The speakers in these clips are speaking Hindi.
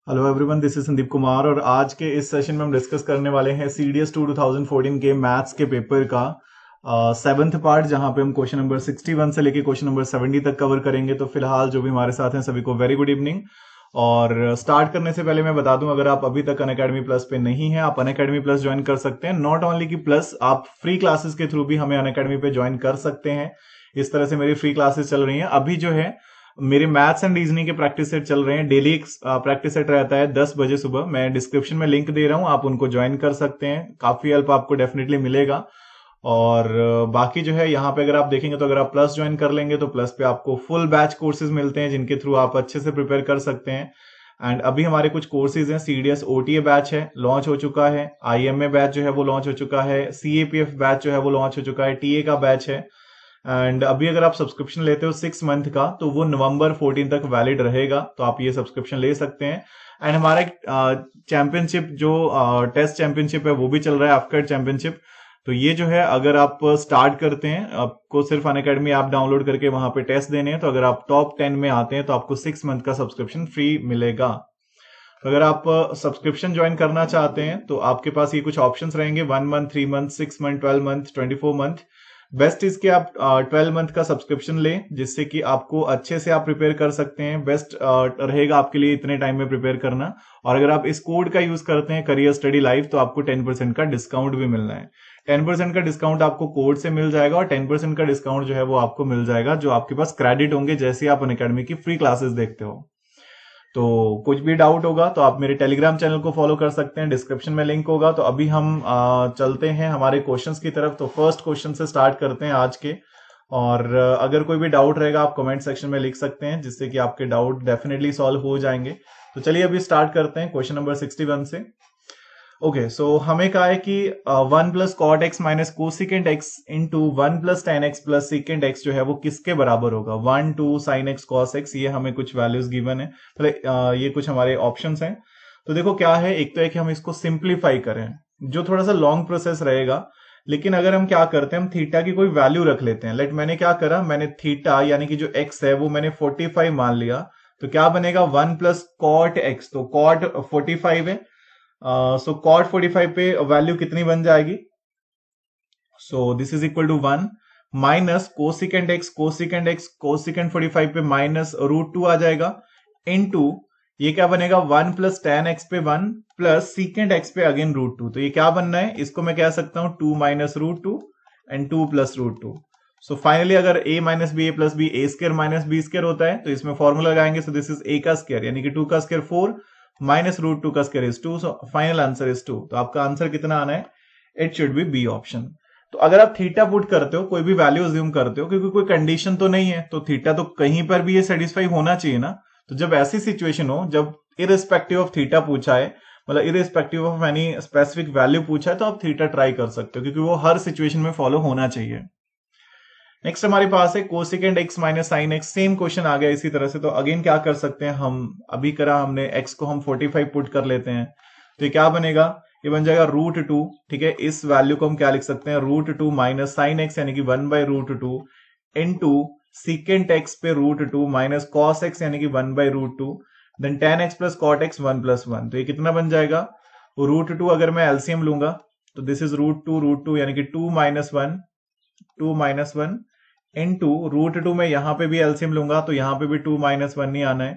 Hello everyone, this is Sandeep Kumar और आज के इस सेशन में हम डिस्कस करने वाले हैं CDS 2 2014 के मैथ्स के पेपर का सेवंथ पार्ट, जहां पे हम क्वेश्चन नंबर 61 से लेके क्वेश्चन नंबर 70 तक कवर करेंगे। तो फिलहाल जो भी हमारे साथ हैं सभी को वेरी गुड इवनिंग। और स्टार्ट करने से पहले मैं बता दूं, अगर आप अभी तक अनअकैडमी प्लस पे नहीं है, आप अनअकैडमी प्लस ज्वाइन कर सकते हैं। नॉट ओनली की प्लस, आप फ्री क्लासेस के थ्रू भी हमें अनअकैडमी पे ज्वाइन कर सकते हैं। इस तरह से मेरी फ्री क्लासेस चल रही हैं। अभी जो है मेरे मैथ्स एंड रीजनिंग के प्रैक्टिस सेट चल रहे हैं। डेली एक प्रैक्टिस सेट रहता है 10 बजे सुबह। मैं डिस्क्रिप्शन में लिंक दे रहा हूं, आप उनको ज्वाइन कर सकते हैं। काफी हेल्प आपको डेफिनेटली मिलेगा। और बाकी जो है यहाँ पे अगर आप देखेंगे तो अगर आप प्लस ज्वाइन कर लेंगे तो प्लस पे आपको फुल बैच कोर्सेज मिलते हैं, जिनके थ्रू आप अच्छे से प्रिपेयर कर सकते हैं। एंड अभी हमारे कुछ कोर्सेज हैं। CDS OTA बैच है, लॉन्च हो चुका है। IMA बैच जो है वो लॉन्च हो चुका है। CAPF बैच जो है वो लॉन्च हो चुका है। TA का बैच है। एंड अभी अगर आप सब्सक्रिप्शन लेते हो 6 मंथ का, तो वो नवंबर 14 तक वैलिड रहेगा, तो आप ये सब्सक्रिप्शन ले सकते हैं। एंड हमारा चैंपियनशिप जो टेस्ट चैंपियनशिप है वो भी चल रहा है, AFCAT चैंपियनशिप। तो ये जो है, अगर आप स्टार्ट करते हैं, आपको सिर्फ अनअकैडमी ऐप डाउनलोड करके वहां पे टेस्ट देने हैं। तो अगर आप टॉप 10 में आते हैं तो आपको 6 मंथ का सब्सक्रिप्शन फ्री मिलेगा। तो अगर आप सब्सक्रिप्शन ज्वाइन करना चाहते हैं तो आपके पास ये कुछ ऑप्शंस रहेंगे: 1 month, 3 month, 6 month, 12 month, 24 month. Best इसके आप 12 मंथ का सब्सक्रिप्शन लें, जिससे कि आपको अच्छे से आप प्रिपेयर कर सकते हैं। बेस्ट रहेगा आपके लिए इतने टाइम में प्रिपेयर करना। और अगर आप इस कोड का यूज करते हैं, करियर स्टडी लाइव, तो आपको 10% का डिस्काउंट भी मिलना है। 10% का डिस्काउंट आपको कोड से मिल जाएगा, और 10% का डिस्काउंट जो है वो आपको मिल जाएगा जो आपके पास क्रेडिट होंगे जैसे आप अनअकैडमी की फ्री क्लासेस देखते हो। तो कुछ भी डाउट होगा तो आप मेरे टेलीग्राम चैनल को फॉलो कर सकते हैं, डिस्क्रिप्शन में लिंक होगा। तो अभी हम चलते हैं हमारे क्वेश्चंस की तरफ। तो फर्स्ट क्वेश्चन से स्टार्ट करते हैं आज के। और अगर कोई भी डाउट रहेगा आप कमेंट सेक्शन में लिख सकते हैं, जिससे कि आपके डाउट डेफिनेटली सॉल्व हो जाएंगे। तो चलिए अभी स्टार्ट करते हैं क्वेश्चन नंबर 61 से। ओके, सो हमें कहा है कि 1 plus cot x minus cosecant x into 1 plus tan x plus secant x जो है वो किसके बराबर होगा। 1 2 साइन एक्स कॉस एक्स, ये हमें कुछ वैल्यूज गिवन है। तो ये कुछ हमारे ऑप्शंस हैं। तो देखो क्या है, एक तो है कि हम इसको सिंप्लीफाई करें, जो थोड़ा सा लॉन्ग प्रोसेस रहेगा। लेकिन अगर हम क्या करते हैं, हम थीटा की कोई वैल्यू रख लेते हैं। लेट मैंने क्या करा, मैंने थीटा यानी कि जो एक्स है वो मैंने 45 मान लिया। तो क्या बनेगा, 1 प्लस कॉट एक्स, तो कॉट 45 है। सो कॉट 45 पे वैल्यू कितनी बन जाएगी, so this is equal to 1 minus cosecant x, cosecant x cosecant 45 पे माइनस √2 आ जाएगा, इनटू ये क्या बनेगा, 1 प्लस टेन एक्स पे 1 प्लस सीकेंट एक्स पे अगेन √2। तो ये क्या बनना है, इसको मैं कह सकता हूं 2 minus √2 and 2 plus √2। So finally अगर a minus b a plus b a square minus b square होता है तो इसमें फॉर्मूला लगाएंगे। सो दिस इज a का स्क्र यानी कि 2 का स्क्र 4 माइनस √2 का square is 2। So final answer is 2। तो आपका आंसर कितना आना है, it should be B option. तो अगर आप थीटा पुट करते हो, कोई भी वैल्यू अज्यूम करते हो, क्योंकि कोई कंडीशन तो नहीं है, तो थीटा तो कहीं पर भी ये सेटिस्फाई होना चाहिए ना। तो जब ऐसी सिचुएशन हो, जब इररिस्पेक्टिव ऑफ थीटा पूछा है, मतलब irrespective of any specific value पूछा है, तो आप थीटा ट्राई कर सकते हो, क्योंकि वो हर सिचुएशन में फॉलो होना चाहिए। नेक्स्ट हमारे पास है cosecant x minus sine x. Same question आ गया इसी तरह से। तो अगेन क्या कर सकते हैं हम, अभी करा हमने, एक्स को हम 45 पुट कर लेते हैं। तो ये क्या बनेगा, ये बन जाएगा √2। ठीक है, इस वैल्यू को हम क्या लिख सकते हैं, √2 माइनस साइन एक्स यानी कि 1/√2 इनटू सीकेंट एक्स पे √2 माइनस कॉस एक्स यानी कि 1/√2, then tan x plus cot x 1 + 1। तो ये कितना बन जाएगा, √2 अगर मैं एलसीएम लूंगा तो दिस इज √2 यानी कि 2 माइनस 1 2 माइनस 1 इनटू √2 में यहां पे भी एलसीएम लूंगा तो यहां पे भी 2 माइनस 1 नहीं आना है,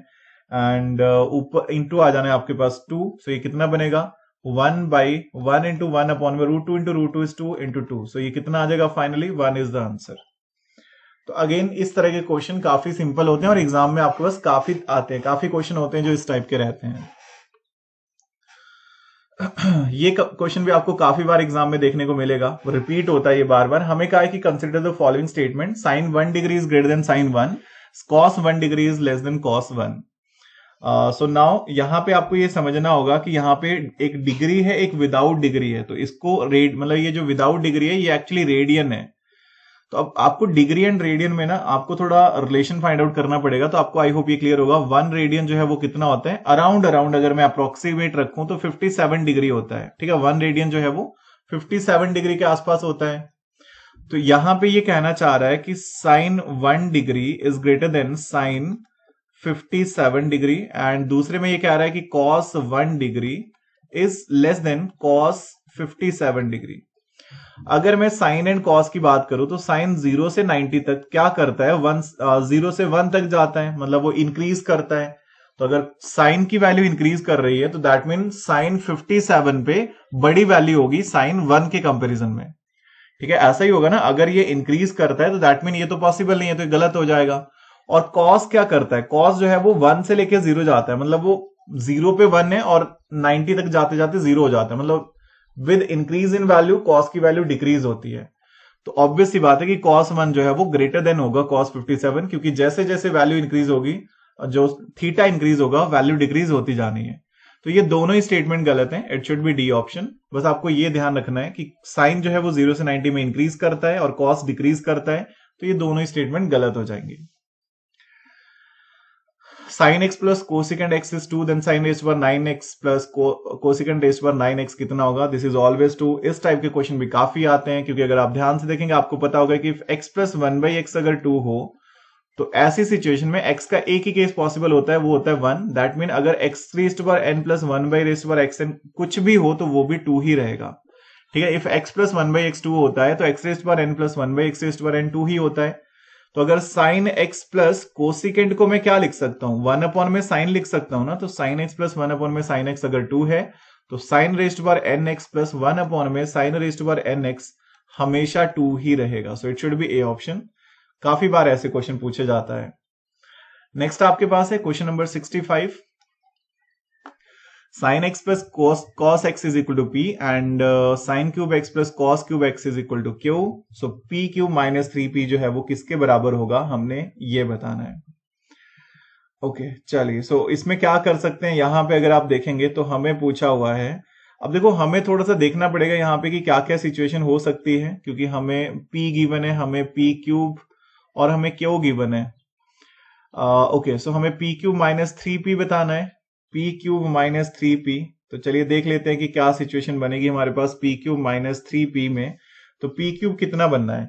एंड ऊपर इंटू आ जाना है आपके पास 2। सो ये कितना बनेगा, 1/1 इंटू 1 अपॉन में √2 इंटू √2 इज 2 इंटू 2। सो ये कितना आ जाएगा, फाइनली 1 इज द आंसर। तो अगेन इस तरह के क्वेश्चन काफी सिंपल होते हैं और एग्जाम में आपके पास काफी आते हैं, काफी क्वेश्चन होते हैं जो इस टाइप के रहते हैं। ये क्वेश्चन भी आपको काफी बार एग्जाम में देखने को मिलेगा, रिपीट होता है ये बार बार। हमें कहा है कि consider the following statement, sine 1 degree is greater than sine 1, cos 1 degree is less than cos 1। So now यहां पे आपको ये समझना होगा कि यहाँ पे एक डिग्री है, एक विदाउट डिग्री है। तो इसको मतलब ये जो विदाउट डिग्री है ये एक्चुअली रेडियन है। तो अब आपको डिग्री एंड रेडियन में ना आपको थोड़ा रिलेशन फाइंड आउट करना पड़ेगा। तो आपको आई होप ये क्लियर होगा। 1 रेडियन जो है वो कितना होता है, अराउंड अगर मैं अप्रोक्सीमेट रखूं तो 57 डिग्री होता है। ठीक है, 1 रेडियन जो है वो 57 डिग्री के आसपास होता है। तो यहां पे ये कहना चाह रहा है कि sine 1 degree is greater than sine 57 degree and दूसरे में ये कह रहा है कि cos 1 degree is less than cos 57 degree. अगर मैं साइन एंड कॉस की बात करूं तो साइन 0 से 90 तक क्या करता है, 0 से 1 तक जाता है, मतलब वो इंक्रीज करता है। तो अगर साइन की वैल्यू इंक्रीज कर रही है तो दैट मीन साइन 57 पे बड़ी वैल्यू होगी साइन 1 के कंपैरिजन में। ठीक है, ऐसा ही होगा ना, अगर ये इंक्रीज करता है तो दैट मीन ये तो पॉसिबल नहीं है, तो ये गलत हो जाएगा। और कॉस क्या करता है, कॉस जो है वो 1 से लेके 0 जाता है, मतलब वो 0 पे 1 है और 90 तक जाते जाते 0 हो जाता है, मतलब with increase in value cos की वैल्यू डिक्रीज होती है। तो ऑब्वियस सी बात है कि cos 1 जो है वो ग्रेटर देन होगा cos 57, क्योंकि जैसे जैसे वैल्यू इंक्रीज होगी, जो थीटा इंक्रीज होगा, वैल्यू डिक्रीज होती जानी है। तो ये दोनों ही स्टेटमेंट गलत हैं, it should B D option. बस आपको ये ध्यान रखना है कि साइन जो है वो 0 से 90 में इंक्रीज करता है और cos डिक्रीज करता है, तो ये दोनों ही स्टेटमेंट गलत हो जाएंगे। sin x plus cosecant x is 2, then sin raised to power 9x plus cosecant raised to power 9x कितना होगा, दिस इज ऑलवेज 2। इस टाइप के क्वेश्चन भी काफी आते हैं, क्योंकि अगर आप ध्यान से देखेंगे आपको पता होगा कि x प्लस 1/x अगर 2 हो तो ऐसी सिचुएशन में x का एक ही केस पॉसिबल होता है, वो होता है 1। दैट मीन अगर x raised to power n plus 1/raised to power xn कुछ भी हो तो वो भी 2 ही रहेगा। ठीक है, इफ x प्लस 1/x 2 होता है तो x raised to power n plus 1/x raised to power n 2 ही होता है। तो अगर साइन एक्स प्लस कोसिकेंड को मैं क्या लिख सकता हूं, 1 में साइन लिख सकता हूं ना, तो साइन एक्स प्लस 1 में साइन एक्स अगर 2 है तो sine raised to power n x plus 1 में sine raised to power n x हमेशा 2 ही रहेगा। So it should be a option. काफी बार ऐसे क्वेश्चन पूछे जाता है। नेक्स्ट आपके पास है question number 65। sin x plus cos x is equal to p and sin cube x plus cos cube x is equal to q. So p cube minus 3p जो है वो किसके बराबर होगा, हमने ये बताना है। ओके चलिए, सो इसमें क्या कर सकते हैं, यहां पे अगर आप देखेंगे तो हमें पूछा हुआ है। अब देखो हमें थोड़ा सा देखना पड़ेगा यहाँ पे कि क्या क्या सिचुएशन हो सकती है, क्योंकि हमें p गिवन है, हमें p क्यूब और हमें q गिवन है। ओके सो हमें p क्यूब माइनस 3p बताना है, p क्यूब माइनस 3p। तो चलिए देख लेते हैं कि क्या सिचुएशन बनेगी हमारे पास p क्यूब माइनस 3p में। तो p क्यूब कितना बनना है,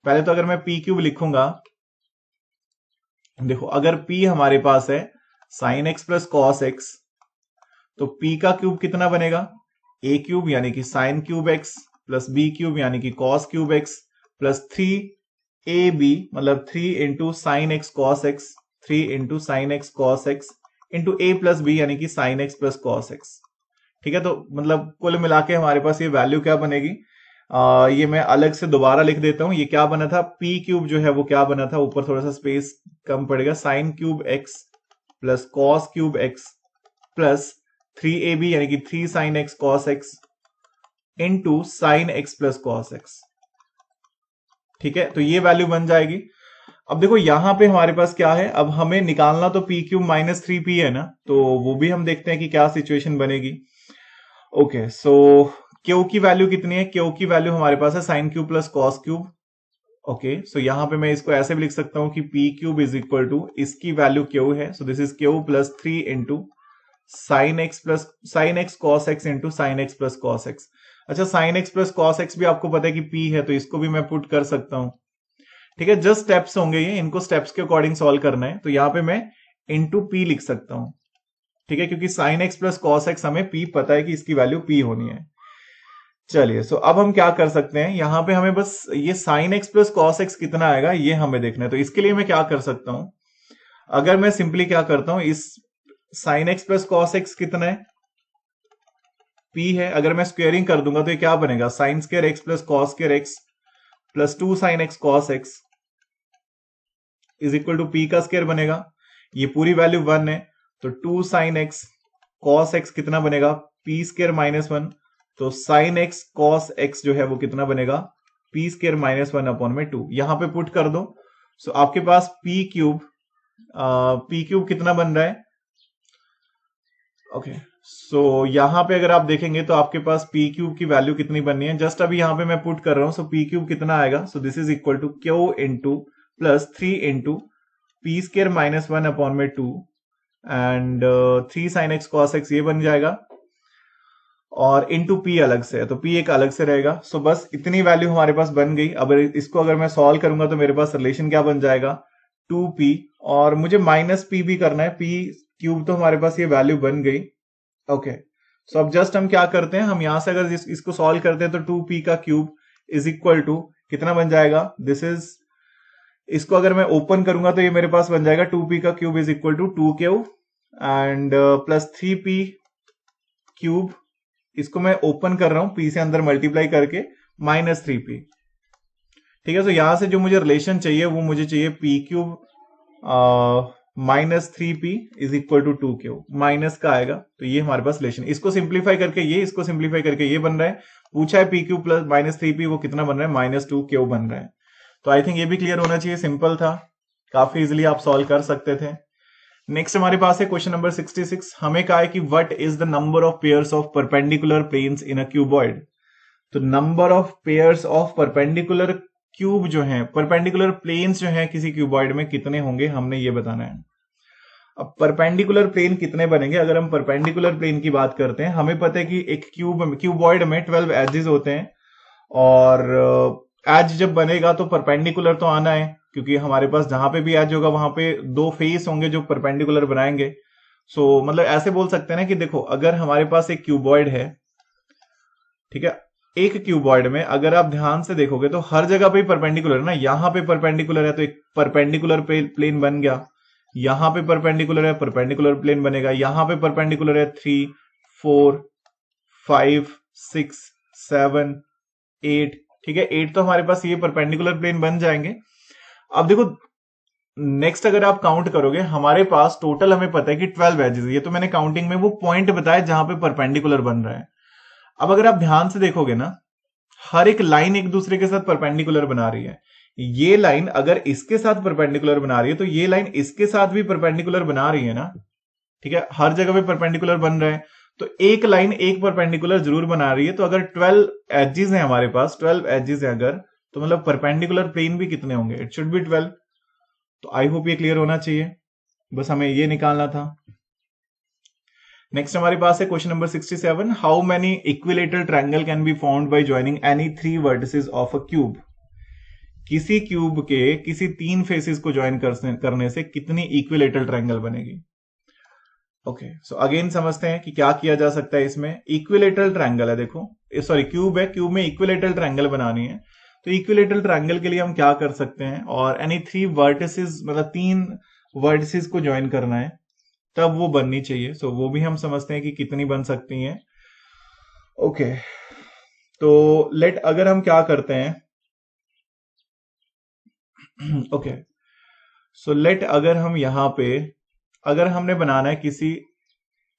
पहले तो अगर मैं p क्यूब लिखूंगा, देखो अगर p हमारे पास है sine x plus cos x, तो p का क्यूब कितना बनेगा, a क्यूब यानी कि sine cube x plus b cube यानी कि cos cube x plus 3ab मतलब 3 into sine x cos x, 3 into sine x cos x into a plus b यानी कि sine x plus cos x. ठीक है, तो मतलब कुल मिला के हमारे पास ये वैल्यू क्या बनेगी, ये मैं अलग से दोबारा लिख देता हूं। ये क्या बना था, p क्यूब जो है वो क्या बना था, ऊपर थोड़ा सा स्पेस कम पड़ेगा, sign cube x plus cos cube x plus 3ab यानी कि 3 sine x cos x into sine x plus cos x. ठीक है, तो ये वैल्यू बन जाएगी। अब देखो यहां पे हमारे पास क्या है, अब हमें निकालना तो p क्यूब माइनस 3p है ना, तो वो भी हम देखते हैं कि क्या सिचुएशन बनेगी। ओके सो q की वैल्यू कितनी है, q की वैल्यू हमारे पास है sine cube plus cos cube. Okay so यहां पे मैं इसको ऐसे भी लिख सकता हूं कि p cube is equal to, इसकी वैल्यू q है, so this is q plus 3 into sine x cos x into sine x plus cos x. अच्छा sine x plus cos x भी आपको पता है कि p है, तो इसको भी मैं पुट कर सकता हूं। ठीक है, जस्ट स्टेप्स होंगे ये, इनको स्टेप्स के अकॉर्डिंग सॉल्व करना है। तो यहां पे मैं इंटू p लिख सकता हूं। ठीक है, क्योंकि sign x plus cos x हमें p पता है कि इसकी वैल्यू p होनी है। चलिए सो अब हम क्या कर सकते हैं, यहां पे हमें बस ये sign x plus cos x कितना आएगा ये हमें देखना है। तो इसके लिए मैं क्या कर सकता हूं, अगर मैं सिंपली क्या करता हूं, इस sign x plus cos x कितना है, p है, अगर मैं स्क्वेयरिंग कर दूंगा तो ये क्या बनेगा, sine square x plus cos square x plus 2 sine x cos x is equal to p का स्क्वायर बनेगा। ये पूरी वैल्यू 1 है, तो 2 साइन एक्स कॉस एक्स कितना बनेगा, p स्क्वायर माइनस 1। तो साइन एक्स कॉस एक्स जो है वो कितना बनेगा, p स्क्वायर माइनस 1 अपॉन में 2। यहां पे पुट कर दो, सो आपके पास p क्यूब कितना बन रहा है। ओके सो यहां पे अगर आप देखेंगे तो आपके पास p क्यूब की वैल्यू कितनी बननी है, जस्ट अभी यहां पे मैं पुट कर रहा हूं। सो p क्यूब कितना आएगा, so this is equal to q into plus 3 into p square minus 1 upon में 2 and 3 sine x cos x ये बन जाएगा, और इंटू पी अलग से है तो पी एक अलग से रहेगा। सो बस इतनी वैल्यू हमारे पास बन गई। अब इसको अगर मैं सॉल्व करूंगा तो मेरे पास रिलेशन क्या बन जाएगा, 2p और मुझे माइनस p भी करना है, p क्यूब तो हमारे पास ये वैल्यू बन गई। ओके सो अब जस्ट हम क्या करते हैं, हम यहां से अगर इसको सॉल्व करते हैं तो 2p का क्यूब इज इक्वल टू कितना बन जाएगा, दिस इज, इसको अगर मैं ओपन करूंगा तो ये मेरे पास बन जाएगा 2p का cube is equal to 2q and plus 3p cube, इसको मैं ओपन कर रहा हूं p से अंदर मल्टीप्लाई करके माइनस 3p। ठीक है, तो यहां से जो मुझे रिलेशन चाहिए वो मुझे चाहिए p cube minus 3p is equal to 2q, minus का आएगा तो ये हमारे पास रिलेशन, इसको सिंप्लीफाई करके ये, इसको सिंप्लीफाई करके ये बन रहा है, पूछा है p cube plus minus 3p, वो कितना बन रहा है, माइनस 2q बन रहा है। तो आई थिंक ये भी क्लियर होना चाहिए, सिंपल था, काफी इजिली आप सॉल्व कर सकते थे। नेक्स्ट हमारे पास है क्वेश्चन नंबर 66, हमें कहा है कि what is the number of pairs of perpendicular planes in a cuboid. तो number of pairs of perpendicular cube जो है, परपेंडिकुलर प्लेन्स जो है किसी क्यूबॉइड में कितने होंगे, हमने ये बताना है। अब परपेंडिकुलर प्लेन कितने बनेंगे, अगर हम परपेंडिकुलर प्लेन की बात करते हैं, हमें पता है कि एक क्यूबॉइड में 12 एजेस होते हैं और एज जब बनेगा तो परपेंडिकुलर तो आना है, क्योंकि हमारे पास जहां पे भी एज होगा वहां पे दो फेस होंगे जो परपेंडिकुलर बनाएंगे। सो मतलब ऐसे बोल सकते हैं ना कि देखो, अगर हमारे पास एक क्यूबॉइड है, ठीक है, एक क्यूबॉइड में अगर आप ध्यान से देखोगे तो हर जगह पे परपेंडिकुलर है ना, यहां पे परपेंडिकुलर है तो एक परपेंडिकुलर प्लेन बन गया, यहां पे परपेंडिकुलर है परपेंडिकुलर प्लेन बनेगा, यहां पे परपेंडिकुलर है 3 4 5 6 7 8, ठीक है, 8 तो हमारे पास ये परपेंडिकुलर प्लेन बन जाएंगे। अब देखो नेक्स्ट अगर आप काउंट करोगे, हमारे पास टोटल हमें पता है कि 12 एजेस, ये तो मैंने काउंटिंग में वो पॉइंट बताया जहां पे परपेंडिकुलर बन रहा है। अब अगर आप ध्यान से देखोगे ना, हर एक लाइन एक दूसरे के साथ परपेंडिकुलर बना रही है, ये लाइन अगर इसके साथ परपेंडिकुलर बना रही है तो ये लाइन इसके साथ भी परपेंडिकुलर बना रही है ना, ठीक है, हर जगह पे परपेंडिकुलर बन रहे हैं, तो एक लाइन एक परपेंडिकुलर जरूर बना रही है। तो अगर 12 एजेस है हमारे पास, 12 एजेस है अगर, तो मतलब परपेंडिकुलर प्लेन भी कितने होंगे, इट शुड बी 12। तो आई होप ये क्लियर होना चाहिए, बस हमें ये निकालना था। नेक्स्ट हमारे पास है question number 67, how many equilateral triangle can be found by joining any 3 vertices of a cube. किसी क्यूब के किसी 3 फेसेस को ज्वाइन करने से कितनी इक्विलेटरल ट्रायंगल बनेगी। ओके सो अगेन समझते हैं कि क्या किया जा सकता है इसमें। इक्विलेटरल ट्रायंगल है, देखो सॉरी क्यूब है, क्यूब में इक्विलेटरल ट्रायंगल बनानी है, तो इक्विलेटरल ट्रायंगल के लिए हम क्या कर सकते हैं, और एनी 3 वर्टिसेस मतलब 3 वर्टिसेस को ज्वाइन करना है तब वो बननी चाहिए। सो वो भी हम समझते हैं कि कितनी बन सकती हैं। ओके तो लेट अगर हम क्या करते हैं, ओके सो लेट अगर हम यहां पे अगर हमने बनाना है किसी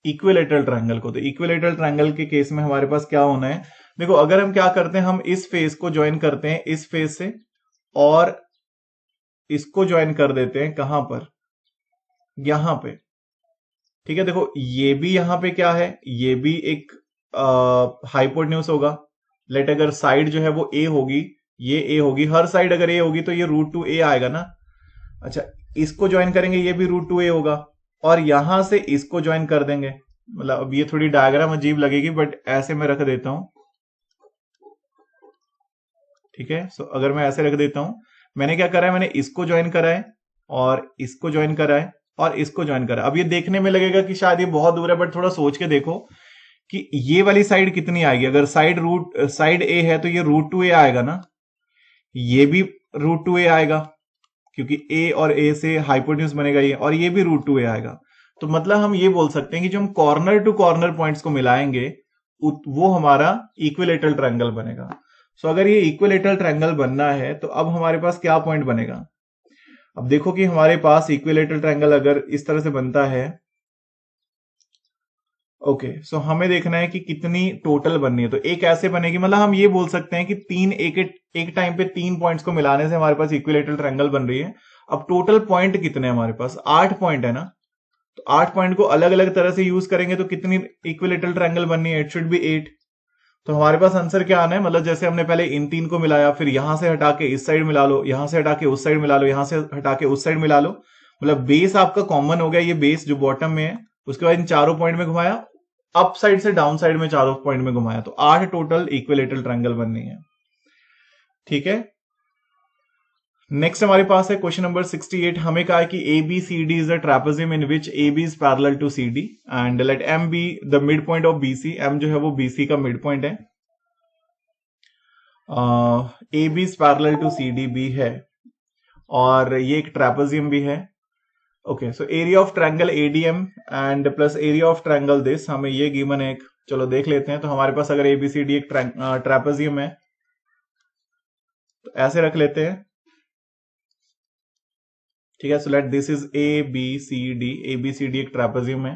इक्विलेटरल ट्रायंगल को, तो इक्विलेटरल ट्रायंगल के केस में हमारे पास क्या होना है, देखो अगर हम क्या करते हैं, हम इस फेस को ज्वाइन करते हैं इस फेस से और इसको ज्वाइन कर देते हैं कहां पर, यहां पे, ठीक है, देखो ये भी यहां पे क्या है, ये भी एक हाइपोटेन्यूज होगा। लेट अगर साइड जो है वो ए होगी, ये ए होगी, हर साइड अगर ए होगी तो ये √2a आएगा ना। अच्छा इसको ज्वाइन करेंगे, ये भी √2a होगा, और यहां से इसको ज्वाइन कर देंगे, मतलब अब ये थोड़ी डायग्राम अजीब लगेगी बट ऐसे मैं रख देता हूं, ठीक है। सो अगर मैं ऐसे रख देता हूं, मैंने क्या करा है, मैंने इसको ज्वाइन करा है और इसको ज्वाइन करा है और इसको ज्वाइन करा। अब ये देखने में लगेगा कि शायद ये बहुत दूर है, बट थोड़ा सोच के देखो कि ये वाली साइड कितनी आएगी, अगर साइड ए है तो ये √2a आएगा ना, ये भी √2a आएगा क्योंकि ए और ए से हाइपोटेन्यूज बनेगा ये, और ये भी √2a आएगा। तो मतलब हम ये बोल सकते हैं कि जो हम कॉर्नर टू कॉर्नर पॉइंट्स को मिलाएंगे वो हमारा इक्विलेटरल ट्रायंगल बनेगा। सो अगर ये इक्विलेटरल ट्रायंगल बनना है तो अब हमारे पास क्या पॉइंट बनेगा। अब देखो कि हमारे पास इक्विलेटरल ट्रायंगल अगर इस तरह से बनता है, ओके सो हमें देखना है कि कितनी टोटल बननी है। तो एक ऐसे बनेगी, मतलब हम ये बोल सकते हैं कि एक टाइम पे 3 पॉइंट्स को मिलाने से हमारे पास इक्विलेटरल ट्रायंगल बन रही है। अब टोटल पॉइंट कितने हमारे पास, 8 पॉइंट है ना, तो 8 पॉइंट को अलग अलग तरह से यूज करेंगे तो कितनी इक्विलेटरल ट्रायंगल बननी है, इट शुड बी 8। तो हमारे पास आंसर क्या आना है, मतलब जैसे हमने पहले इन 3 को मिलाया, फिर यहां से हटा के इस साइड मिला लो, यहां से हटा के उस साइड मिला लो, यहां से हटा के उस साइड मिला लो, मतलब बेस आपका कॉमन हो गया, ये बेस जो बॉटम में है, उसके बाद इन चारों पॉइंट में घुमाया, अप साइड से डाउन साइड में चारों पॉइंट में घुमाया, तो 8 टोटल इक्विलेटरल ट्रायंगल बननी है, ठीक है। नेक्स्ट हमारे पास है क्वेश्चन नंबर 68। हमें कहा है कि A B C D is the trapezium in which A B is parallel to C D and let M be the mid point of B C. M जो है वो बी सी का मिड पॉइंट है। A B is parallel to C D भी है और ये एक ट्रेपेजियम भी है। Okay, so area of triangle ADM and plus area of triangle this, हमें ये गिवन है। चलो देख लेते हैं। तो हमारे पास अगर एबीसीडी एक ट्रेपेजियम है तो ऐसे रख लेते हैं, ठीक है। So let this is A B C D. A B C D एक ट्रेपेजियम है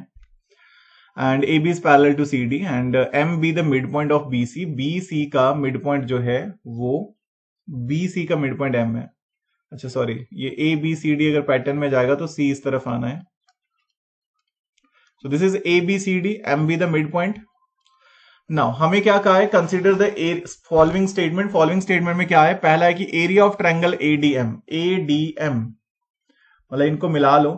and A B is parallel to C D and M be the mid point of B C. B C का मिड पॉइंट जो है वो बी सी का मिड पॉइंट एम है। अच्छा सॉरी, ये ए बी सी डी अगर पैटर्न में जाएगा तो सी इस तरफ आना है। So this is A B C D, M be the mid point. Now हमें क्या कहा है, consider the following statement. Following statement में क्या है, पहला है कि area of triangle ADM. ADM मतलब इनको मिला लो,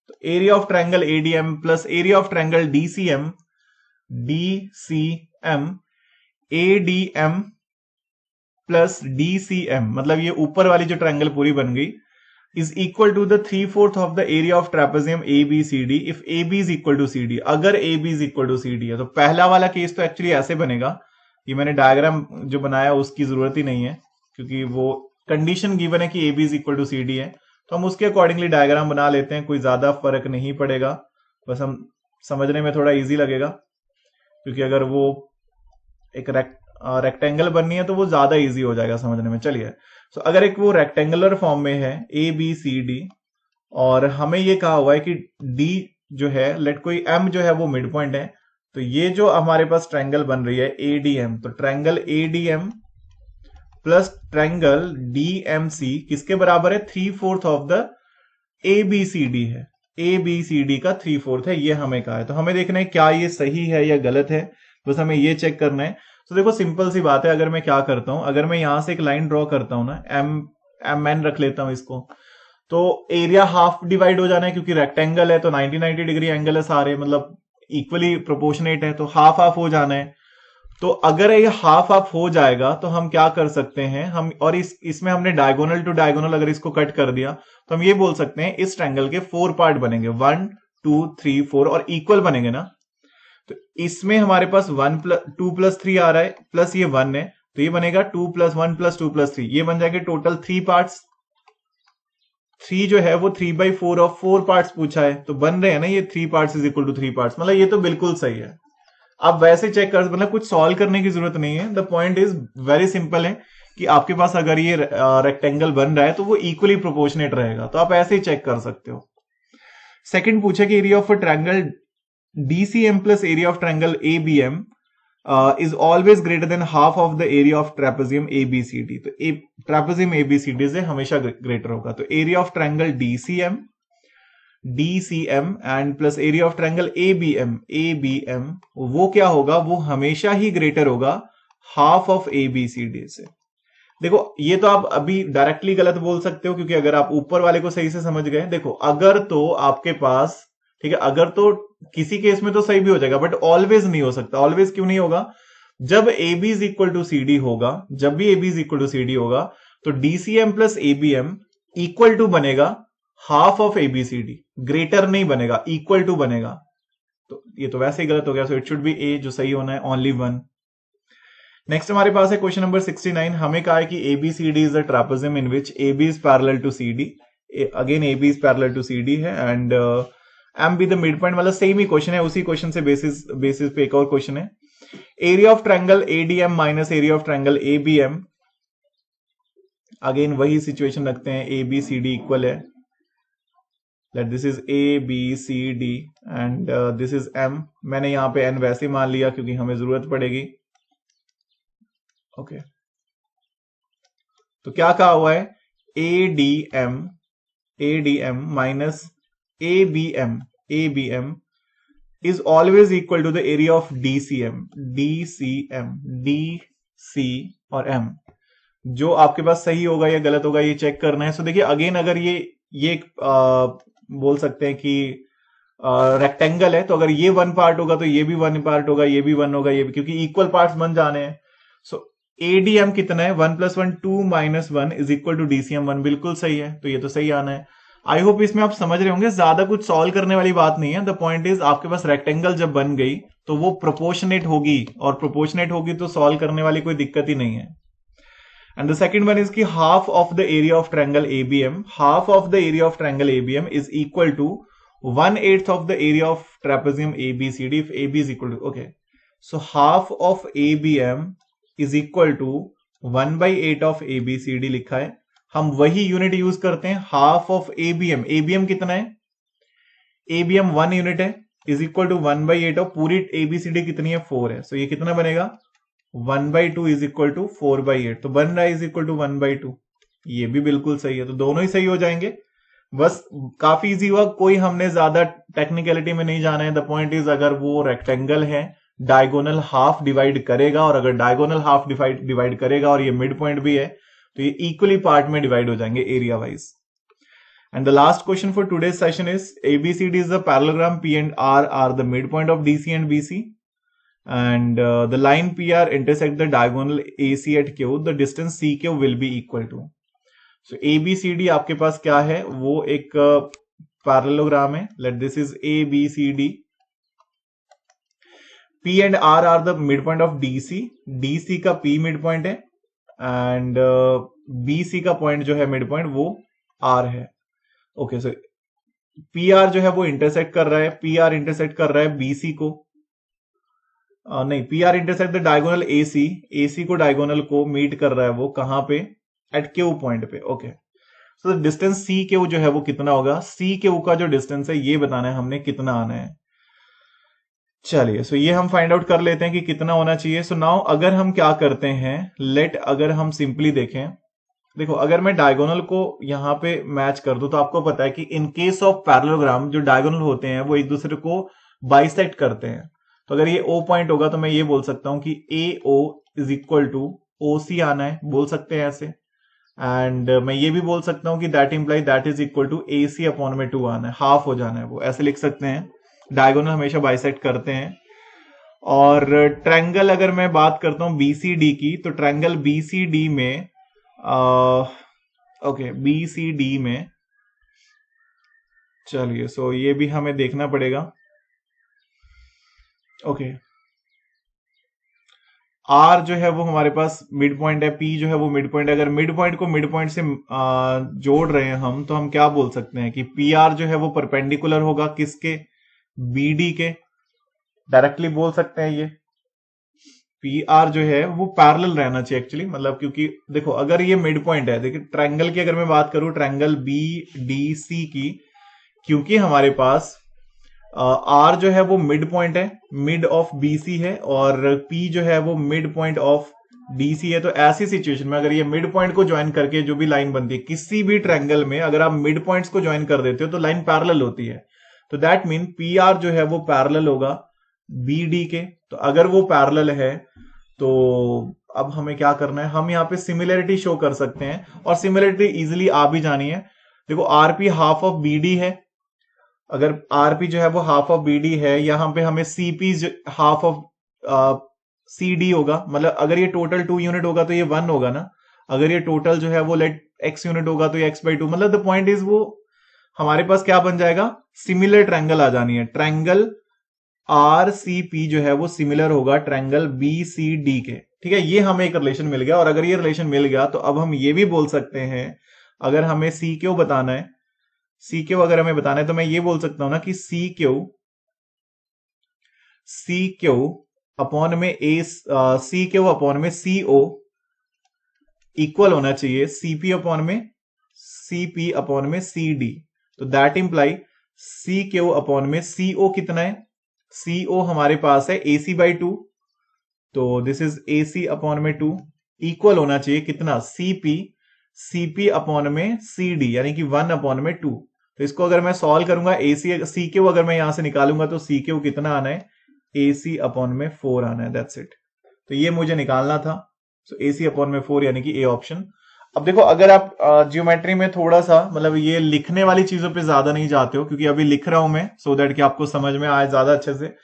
तो area of triangle ADM plus area of triangle DCM. DCM ADM plus DCM, मतलब ये ऊपर वाली जो ट्रायंगल पूरी बन गई, is equal to the 3/4 of the area of trapezium A B C D if A B is equal to C D. अगर A B is equal to C D है तो पहला वाला केस तो एक्चुअली ऐसे बनेगा। ये मैंने डायग्राम जो बनाया उसकी जरूरत ही नहीं है क्योंकि वो कंडीशन गिवन है कि A B is equal to C D है, तो हम उसके अकॉर्डिंगली डायग्राम बना लेते हैं। कोई ज्यादा फर्क नहीं पड़ेगा, बस हम समझने में थोड़ा इजी लगेगा क्योंकि अगर वो एक रेक्टेंगल बननी है तो वो ज्यादा इजी हो जाएगा समझने में। चलिए, सो अगर एक वो रेक्टेंगुलर फॉर्म में है ए बी सी डी और हमें ये कहा हुआ है कि डी जो है, लेट कोई एम जो है वो मिड पॉइंट है, तो ये जो हमारे पास ट्रायंगल बन रही है एडीएम, तो triangle ADM plus triangle DMC किसके बराबर है, 3/4 ऑफ द एबीसीडी है। एबीसीडी का 3/4 है, ये हमें कहा है। तो हमें देखना है क्या ये सही है या गलत है, बस हमें ये चेक करना है। तो देखो सिंपल सी बात है, अगर मैं क्या करता हूं, अगर मैं यहां से एक लाइन ड्रॉ करता हूं ना, एम एन रख लेता हूं इसको, तो एरिया हाफ डिवाइड हो जाना है क्योंकि रेक्टेंगल है तो 90 डिग्री एंगल है सारे, मतलब इक्वली प्रोपोर्शनेट है, तो हाफ हाफ हो जाना है। तो अगर ये हाफ हाफ हो जाएगा तो हम क्या कर सकते हैं, हम और इसमें हमने डायगोनल टू डायगोनल अगर इसको कट कर दिया तो हम ये बोल सकते हैं इस ट्रायंगल के 4 पार्ट बनेंगे, 1 2 3 4 और इक्वल बनेंगे ना। तो इसमें हमारे पास 2 + 3 आ रहा है प्लस ये 1 है, तो ये बनेगा 2 + 1 + 2 + 3, ये बन जाएंगे टोटल 3 पार्ट्स। 3 जो है वो 3/4 ऑफ 4 पार्ट्स पूछा है, तो बन रहे हैं ना ये 3 parts is equal to 3 parts, मतलब ये तो बिल्कुल सही है। आप वैसे चेक कर, मतलब कुछ सॉल्व करने की जरूरत नहीं है। The point is very simple है कि आपके पास अगर ये रेक्टेंगल बन रहा है तो वो इक्वली प्रोपोर्शनेट रहेगा, तो आप ऐसे ही चेक कर सकते हो। सेकंड पूछा कि area of triangle DCM plus area of triangle ABM is always greater than half of the area of trapezium ABCD. तो ट्रेपेजियम एबीसीडी से हमेशा ग्रेटर होगा। तो area of triangle DCM and plus area of triangle ABM वो क्या होगा, वो हमेशा ही ग्रेटर होगा हाफ ऑफ एबीसीडी से। देखो ये तो आप अभी डायरेक्टली गलत बोल सकते हो क्योंकि अगर आप ऊपर वाले को सही से समझ गए, देखो अगर तो आपके पास, ठीक है, अगर तो किसी केस में तो सही भी हो जाएगा बट ऑलवेज नहीं हो सकता। ऑलवेज क्यों नहीं होगा, जब AB is equal to CD होगा, जब भी AB is equal to CD होगा तो DCM plus ABM equal to बनेगा हाफ ऑफ ABCD, ग्रेटर नहीं बनेगा, इक्वल टू बनेगा। तो ये तो वैसे ही गलत हो गया, सो इट शुड बी A, जो सही होना है ओनली 1। नेक्स्ट हमारे पास है क्वेश्चन नंबर 69। हमें कहा है कि ABCD is the trapezium in which AB is parallel to CD। Again AB is parallel to CD है and M be the mid point, मतलब सेम ही क्वेश्चन है, उसी क्वेश्चन से बेसिस पे एक और क्वेश्चन है। Area of triangle ADM minus area of triangle ABM, again वही सिचुएशन रखते हैं, A B C D equal है, let this is A B C D and this is M. मैंने यहां पे एन वैसे मान लिया क्योंकि हमें जरूरत पड़ेगी। ओके, तो क्या कहा हुआ है, ADM minus ABM is always equal to the area of DCM DC और M। जो आपके पास सही होगा या गलत होगा ये चेक करना है। सो देखिए अगेन अगर ये बोल सकते हैं कि रेक्टेंगल है, तो अगर ये 1 पार्ट होगा तो ये भी 1 पार्ट होगा, ये भी 1 होगा, ये भी, क्योंकि इक्वल पार्ट्स बन जाने हैं। सो एडीएम कितना है 1 + 1 2 - 1 इज इक्वल टू डीसीएम 1, बिल्कुल सही है, तो ये तो सही आना है। आई होप इसमें आप समझ रहे होंगे, ज्यादा कुछ सॉल्व करने वाली बात नहीं है। द पॉइंट इज आपके पास रेक्टेंगल जब बन गई तो वो प्रोपोर्शनेट होगी, और प्रोपोर्शनेट होगी तो सॉल्व करने वाली कोई दिक्कत ही नहीं है। And the second one is कि half of the area of triangle ABM, half of the area of triangle ABM is equal to 1/8 of the area of trapezium ABCD if AB is equal to, okay, so half of ABM is equal to 1/8 of ABCD लिखा है। हम वही यूनिट यूज करते हैं, हाफ ऑफ एबीएम, एबीएम कितना है, एबीएम 1 यूनिट है, इज इक्वल टू 1/8 ऑफ पूरी एबीसीडी कितनी है 4 है, सो ये कितना बनेगा 1/2 इज इक्वल टू 4/8, तो बन रहा है इज इक्वल टू 1/2, ये भी बिल्कुल सही है, तो दोनों ही सही हो जाएंगे। बस काफी इजी हुआ, कोई हमने ज्यादा टेक्निकलिटी में नहीं जाना है। द पॉइंट इज अगर वो रेक्टेंगल है, डायगोनल हाफ डिवाइड करेगा, और अगर डायगोनल हाफ डिवाइड करेगा और ये मिड पॉइंट भी है, तो ये इक्वली पार्ट में डिवाइड हो जाएंगे area wise. And the last question for today's session is ABCD is the parallelogram P and R the mid point of DC and BC, and the line P R intersect the diagonal AC at Q, the distance C Q will be equal to. So ABCD आपके पास क्या है, वो एक पैरेललोग्राम है, let this is ABCD, P and R are the midpoint of DC, DC का P midpoint है, एंड BC का पॉइंट जो है midpoint वो R है। ओके, सो PR जो है वो इंटरसेक्ट कर रहा है, PR इंटरसेक्ट कर रहा है BC को, नहीं, PR intersect the diagonal AC, AC को डायगोनल को मीट कर रहा है वो कहां पे, एट Q पॉइंट पे। ओके, सो डिस्टेंस CQ जो है वो कितना होगा, CQ का जो डिस्टेंस है ये बताना है हमने कितना आना है। चलिए, सो ये हम फाइंड आउट कर लेते हैं कि कितना होना चाहिए। सो नाउ अगर हम क्या करते हैं, लेट अगर हम सिंपली देखें, देखो अगर मैं डायगोनल को यहां पे मैच कर दूं तो आपको पता है कि इन केस ऑफ पैरेललोग्राम जो डायगोनल होते हैं वो एक दूसरे को बाइसेक्ट करते हैं। तो अगर ये O पॉइंट होगा तो मैं ये बोल सकता हूं कि AO is equal to OC आना है, बोल सकते हैं ऐसे। एंड मैं ये भी बोल सकता हूं कि that imply that is equal to AC/2 आना है, हाफ हो जाना है वो, ऐसे लिख सकते हैं। डायगोनल हमेशा बाइसेक्ट करते हैं। और ट्रायंगल अगर मैं बात करता हूं BCD की, तो ट्रायंगल BCD में ओके BCD में, चलिए सो ये भी हमें देखना पड़ेगा। ओके, R जो है वो हमारे पास मिड पॉइंट है, P जो है वो मिड पॉइंट है। अगर मिड पॉइंट को मिड पॉइंट से जोड़ रहे हैं हम, तो हम क्या बोल सकते हैं कि PR जो है वो परपेंडिकुलर होगा किसके, BD के, डायरेक्टली बोल सकते हैं। ये PR जो है वो पैरेलल रहना चाहिए एक्चुअली, मतलब क्योंकि देखो अगर ये मिड पॉइंट है, देखिए ट्रायंगल की अगर मैं बात करूं, ट्रायंगल BDC की, क्योंकि हमारे पास R जो है वो मिड पॉइंट है, मिड ऑफ BC है, और P जो है वो मिड पॉइंट ऑफ DC है, तो ऐसी सिचुएशन में अगर ये मिड पॉइंट को ज्वाइन करके जो भी लाइन बनती है किसी भी ट्रायंगल में, अगर आप मिड पॉइंट्स को ज्वाइन कर देते हो तो लाइन पैरेलल होती है। तो दैट मीन PR जो है वो पैरेलल होगा BD के। तो अगर वो पैरेलल है तो अब हमें क्या करना है, हम यहाँ पे सिमिलरिटी शो कर सकते हैं, और सिमिलरिटी इजीली आ भी जानी है। देखो RP हाफ ऑफ BD है, अगर RP जो है वो हाफ ऑफ BD है, यहां पे हमें CP हाफ ऑफ CD होगा, मतलब अगर ये टोटल 2 यूनिट होगा तो ये 1 होगा ना, अगर ये टोटल जो है वो लेट X यूनिट होगा तो ये X/2, मतलब द पॉइंट इज वो हमारे पास क्या बन जाएगा, सिमिलर ट्रायंगल आ जानी है। ट्रायंगल RCP जो है वो सिमिलर होगा ट्रायंगल BCD के, ठीक है, ये हमें एक रिलेशन मिल गया। और अगर ये रिलेशन मिल गया तो अब हम ये भी बोल सकते हैं, अगर हमें CQ बताना है, CQ अगर हमें बताना है तो मैं ये बोल सकता हूं ना कि CQ अपॉन में CQ अपॉन में CO इक्वल होना चाहिए CP अपॉन में CD। तो दैट इंप्लाई CQ अपॉन में CO कितना है, CO हमारे पास है AC/2, तो दिस इज AC अपॉन में 2 इक्वल होना चाहिए कितना, CP अपॉन में CD, यानी कि 1 अपॉन में 2। तो इसको अगर मैं सॉल्व करूंगा, CQ अगर मैं यहां से निकालूंगा तो CQ कितना आना है, AC अपॉन में 4 आना है, दैट्स इट। तो ये मुझे निकालना था, सो AC अपॉन में 4 यानी कि A ऑप्शन। अब देखो अगर आप जियोमेट्री में थोड़ा सा, मतलब ये लिखने वाली चीजों पे ज्यादा नहीं जाते हो, क्योंकि अभी लिख रहा हूं मैं सो दैट कि आपको समझ में आए ज्यादा अच्छे से।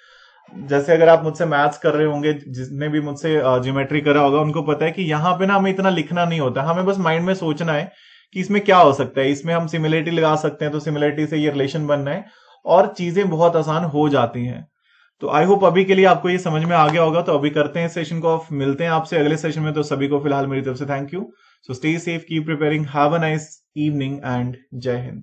जैसे अगर आप मुझसे मैथ्स कर रहे होंगे, जिसने भी मुझसे ज्योमेट्री करा होगा उनको पता है कि यहाँ पे ना हमें इतना लिखना नहीं होता, हमें बस माइंड में सोचना है कि इसमें क्या हो सकता है, इसमें हम सिमिलरिटी लगा सकते हैं तो सिमिलरिटी से ये रिलेशन बनना है, और चीजें बहुत आसान हो जाती हैं। तो आई होप अभी के लिए आपको ये समझ में आ गया होगा। तो अभी करते हैं सेशन को ऑफ, मिलते हैं आपसे अगले सेशन में। तो सभी को फिलहाल मेरी तरफ से thank you. So stay safe, keep preparing, have a nice evening and जय हिंद।